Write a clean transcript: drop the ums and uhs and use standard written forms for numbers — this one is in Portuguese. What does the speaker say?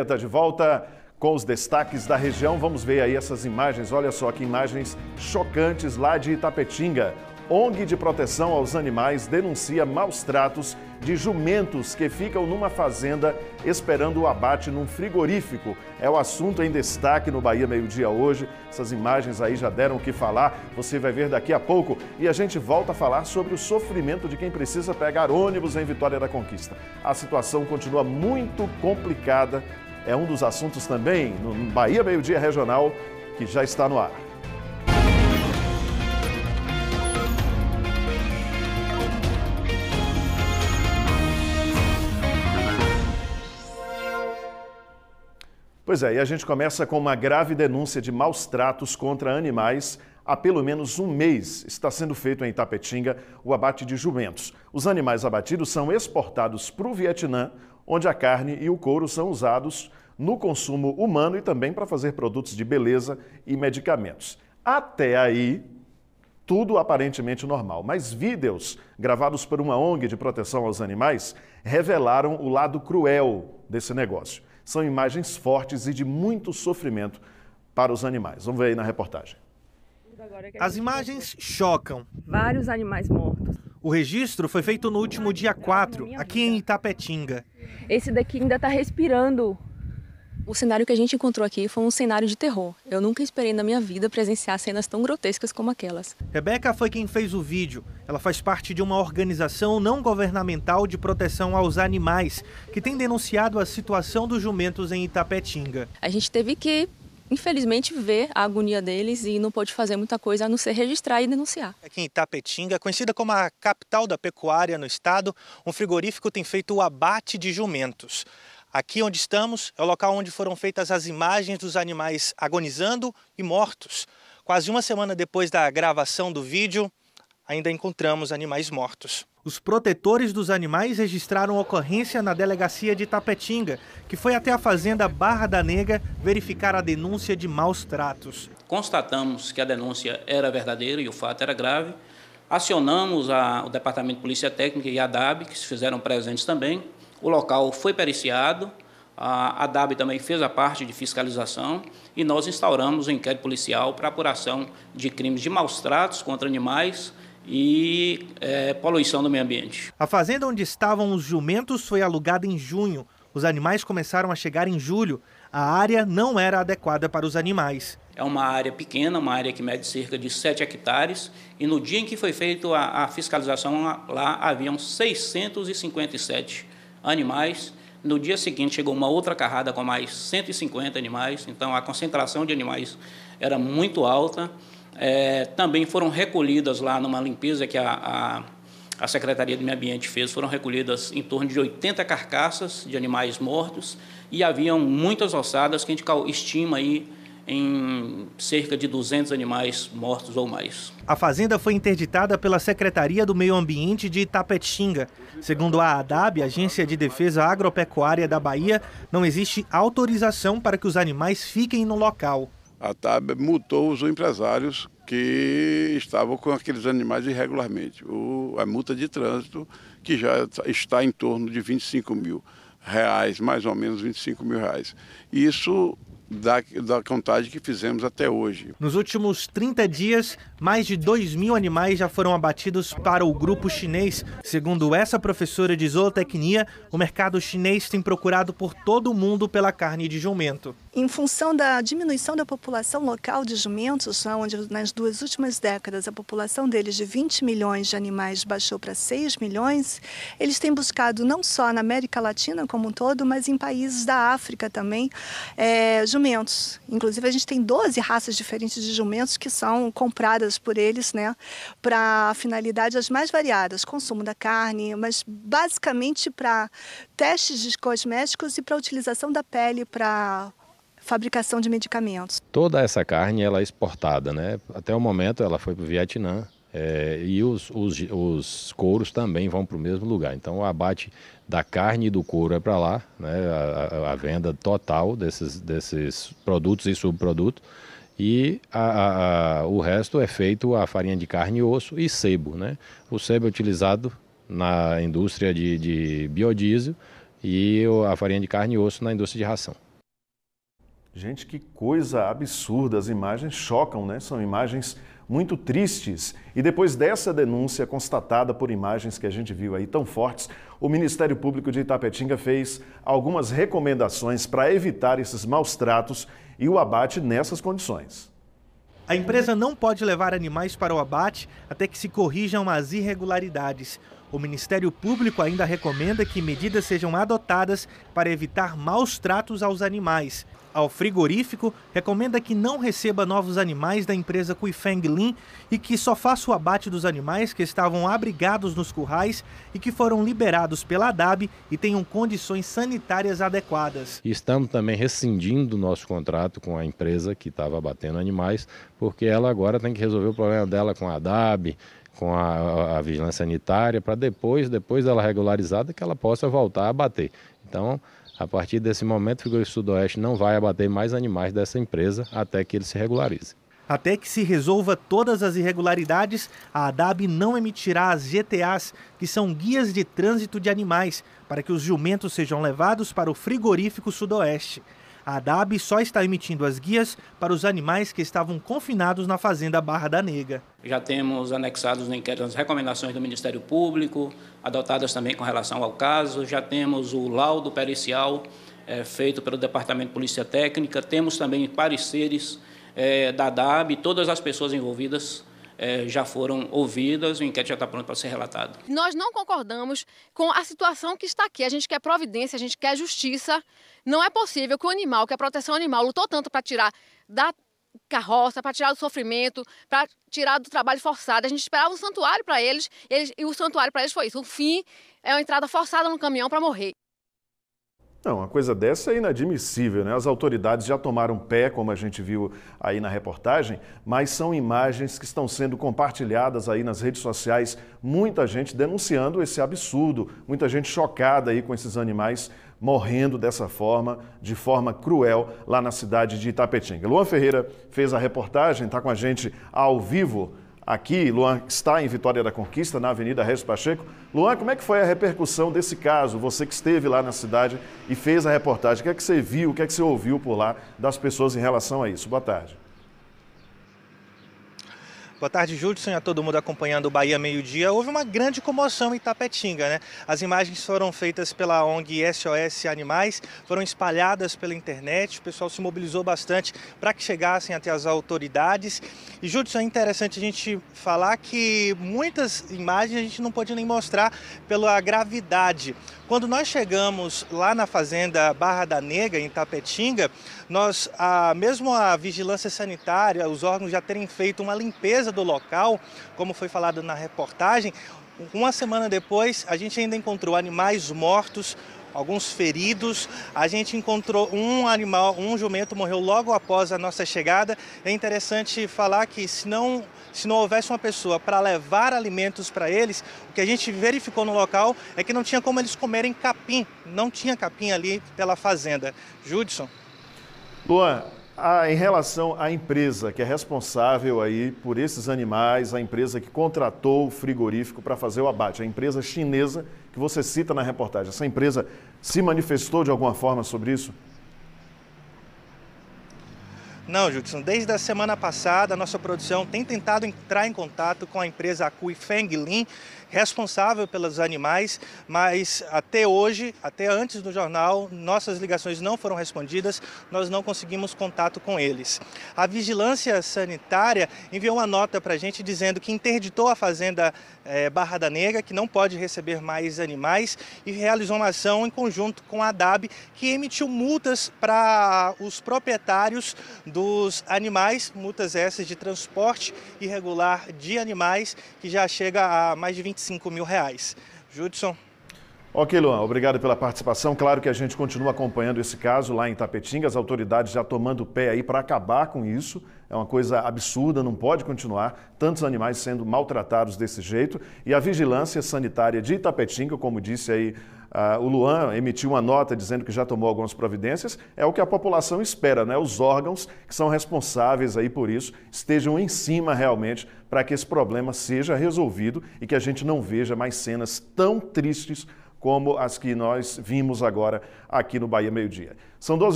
Está de volta com os destaques da região. Vamos ver aí essas imagens. Olha só que imagens chocantes lá de Itapetinga. ONG de proteção aos animais denuncia maus tratos de jumentos que ficam numa fazenda esperando o abate num frigorífico. É o assunto em destaque no Bahia Meio-Dia hoje. Essas imagens aí já deram o que falar, você vai ver daqui a pouco. E a gente volta a falar sobre o sofrimento de quem precisa pegar ônibus em Vitória da Conquista. A situação continua muito complicada. É um dos assuntos também no Bahia Meio-Dia Regional que já está no ar. Pois é, e a gente começa com uma grave denúncia de maus tratos contra animais. Há pelo menos um mês está sendo feito em Itapetinga o abate de jumentos. Os animais abatidos são exportados para o Vietnã, onde a carne e o couro são usados no consumo humano e também para fazer produtos de beleza e medicamentos. Até aí, tudo aparentemente normal, mas vídeos gravados por uma ONG de proteção aos animais revelaram o lado cruel desse negócio. São imagens fortes e de muito sofrimento para os animais. Vamos ver aí na reportagem. As imagens chocam. Vários animais mortos. O registro foi feito no último dia 4, aqui em Itapetinga. Esse daqui ainda está respirando. O cenário que a gente encontrou aqui foi um cenário de terror. Eu nunca esperei na minha vida presenciar cenas tão grotescas como aquelas. Rebeca foi quem fez o vídeo. Ela faz parte de uma organização não governamental de proteção aos animais, que tem denunciado a situação dos jumentos em Itapetinga. A gente teve que, infelizmente, ver a agonia deles e não pôde fazer muita coisa a não ser registrar e denunciar. Aqui em Itapetinga, conhecida como a capital da pecuária no estado, um frigorífico tem feito o abate de jumentos. Aqui onde estamos é o local onde foram feitas as imagens dos animais agonizando e mortos. Quase uma semana depois da gravação do vídeo, ainda encontramos animais mortos. Os protetores dos animais registraram ocorrência na delegacia de Itapetinga, que foi até a fazenda Barra da Negra verificar a denúncia de maus tratos. Constatamos que a denúncia era verdadeira e o fato era grave. Acionamos o Departamento de Polícia Técnica e a DAB, que se fizeram presentes também. O local foi periciado, a DAB também fez a parte de fiscalização e nós instauramos um inquérito policial para apuração de crimes de maus tratos contra animais e poluição do meio ambiente. A fazenda onde estavam os jumentos foi alugada em junho. Os animais começaram a chegar em julho. A área não era adequada para os animais. É uma área pequena, uma área que mede cerca de 7 hectares e no dia em que foi feita a fiscalização lá haviam 657 animais. No dia seguinte chegou uma outra carrada com mais 150 animais, então a concentração de animais era muito alta. Também foram recolhidas lá numa limpeza que a Secretaria do Meio Ambiente fez, foram recolhidas em torno de 80 carcaças de animais mortos e haviam muitas ossadas que a gente estima aí em cerca de 200 animais mortos ou mais. A fazenda foi interditada pela Secretaria do Meio Ambiente de Itapetinga. Segundo a ADAB, Agência de Defesa Agropecuária da Bahia, não existe autorização para que os animais fiquem no local. A ADAB multou os empresários que estavam com aqueles animais irregularmente. A multa de trânsito, que já está em torno de R$25 mil, mais ou menos R$25 mil. Isso da contagem que fizemos até hoje. Nos últimos 30 dias, mais de 2.000 animais já foram abatidos para o grupo chinês. Segundo essa professora de zootecnia, o mercado chinês tem procurado por todo o mundo pela carne de jumento. Em função da diminuição da população local de jumentos, onde nas 2 últimas décadas a população deles de 20 milhões de animais baixou para 6 milhões, eles têm buscado não só na América Latina como um todo, mas em países da África também, jumentos. Inclusive a gente tem 12 raças diferentes de jumentos que são compradas por eles, para finalidades as mais variadas, consumo da carne, mas basicamente para testes de cosméticos e para utilização da pele para fabricação de medicamentos. Toda essa carne ela é exportada, Até o momento ela foi para o Vietnã e os couros também vão para o mesmo lugar. Então o abate da carne e do couro é para lá, a venda total desses produtos e subprodutos. E o resto é feito a farinha de carne e osso e sebo, O sebo é utilizado na indústria de biodiesel e a farinha de carne e osso na indústria de ração. Gente, que coisa absurda, as imagens chocam, né? São imagens muito tristes. E depois dessa denúncia constatada por imagens que a gente viu aí tão fortes, o Ministério Público de Itapetinga fez algumas recomendações para evitar esses maus tratos e o abate nessas condições. A empresa não pode levar animais para o abate até que se corrijam as irregularidades. O Ministério Público ainda recomenda que medidas sejam adotadas para evitar maus tratos aos animais. Ao frigorífico, recomenda que não receba novos animais da empresa Cuifeng Lin e que só faça o abate dos animais que estavam abrigados nos currais e que foram liberados pela ADAB e tenham condições sanitárias adequadas. Estamos também rescindindo o nosso contrato com a empresa que estava abatendo animais, porque ela agora tem que resolver o problema dela com a ADAB, com a vigilância sanitária, para depois dela regularizada, que ela possa voltar a abater. Então, a partir desse momento, o Frigorífico Sudoeste não vai abater mais animais dessa empresa até que ele se regularize. Até que se resolva todas as irregularidades, a ADAB não emitirá as GTAs, que são guias de trânsito de animais, para que os jumentos sejam levados para o Frigorífico Sudoeste. A ADAB só está emitindo as guias para os animais que estavam confinados na fazenda Barra da Nega. Já temos anexados no inquérito as recomendações do Ministério Público, adotadas também com relação ao caso. Já temos o laudo pericial feito pelo Departamento de Polícia Técnica. Temos também pareceres da ADAB, todas as pessoas envolvidas já foram ouvidas, o inquérito já está pronto para ser relatado. Nós não concordamos com a situação que está aqui. A gente quer providência, a gente quer justiça. Não é possível que o animal, que a proteção animal lutou tanto para tirar da carroça, para tirar do sofrimento, para tirar do trabalho forçado. A gente esperava um santuário para eles e o santuário para eles foi isso. O fim é uma entrada forçada no caminhão para morrer. Não, uma coisa dessa é inadmissível, né? As autoridades já tomaram pé, como a gente viu aí na reportagem, mas são imagens que estão sendo compartilhadas aí nas redes sociais. Muita gente denunciando esse absurdo, muita gente chocada aí com esses animais morrendo dessa forma, de forma cruel, lá na cidade de Itapetinga. Luan Ferreira fez a reportagem, está com a gente ao vivo aqui. Luan está em Vitória da Conquista, na Avenida Regis Pacheco. Luan, como é que foi a repercussão desse caso? Você que esteve lá na cidade e fez a reportagem, o que é que você viu, o que é que você ouviu por lá das pessoas em relação a isso? Boa tarde. Boa tarde, Judson, e a todo mundo acompanhando o Bahia Meio-Dia. Houve uma grande comoção em Itapetinga, né? As imagens foram feitas pela ONG SOS Animais, foram espalhadas pela internet, o pessoal se mobilizou bastante para que chegassem até as autoridades. E, Judson, é interessante a gente falar que muitas imagens a gente não pôde nem mostrar pela gravidade. Quando nós chegamos lá na fazenda Barra da Nega, em Itapetinga, mesmo a vigilância sanitária, os órgãos já terem feito uma limpeza do local, como foi falado na reportagem, uma semana depois a gente ainda encontrou animais mortos, alguns feridos. A gente encontrou um jumento morreu logo após a nossa chegada. É interessante falar que se não houvesse uma pessoa para levar alimentos para eles, o que a gente verificou no local é que não tinha como eles comerem capim, não tinha capim ali pela fazenda. Judson. Luan, em relação à empresa que é responsável aí por esses animais, a empresa que contratou o frigorífico para fazer o abate, a empresa chinesa que você cita na reportagem, essa empresa se manifestou de alguma forma sobre isso? Não, Judson, desde a semana passada a nossa produção tem tentado entrar em contato com a empresa Cuifeng Lin, responsável pelos animais, mas até hoje, até antes do jornal, nossas ligações não foram respondidas, nós não conseguimos contato com eles. A Vigilância Sanitária enviou uma nota para a gente dizendo que interditou a fazenda Barra da Nega, que não pode receber mais animais, e realizou uma ação em conjunto com a ADAB, que emitiu multas para os proprietários dos animais, multas essas de transporte irregular de animais, que já chega a mais de 25 mil reais. Judson. Ok, Luan, obrigado pela participação. Claro que a gente continua acompanhando esse caso lá em Itapetinga, as autoridades já tomando o pé aí para acabar com isso. É uma coisa absurda, não pode continuar, tantos animais sendo maltratados desse jeito. E a Vigilância Sanitária de Itapetinga, como disse aí o Luan, emitiu uma nota dizendo que já tomou algumas providências. É o que a população espera, né? Os órgãos que são responsáveis aí por isso estejam em cima realmente para que esse problema seja resolvido e que a gente não veja mais cenas tão tristes como as que nós vimos agora aqui no Bahia Meio-Dia. São 12 horas.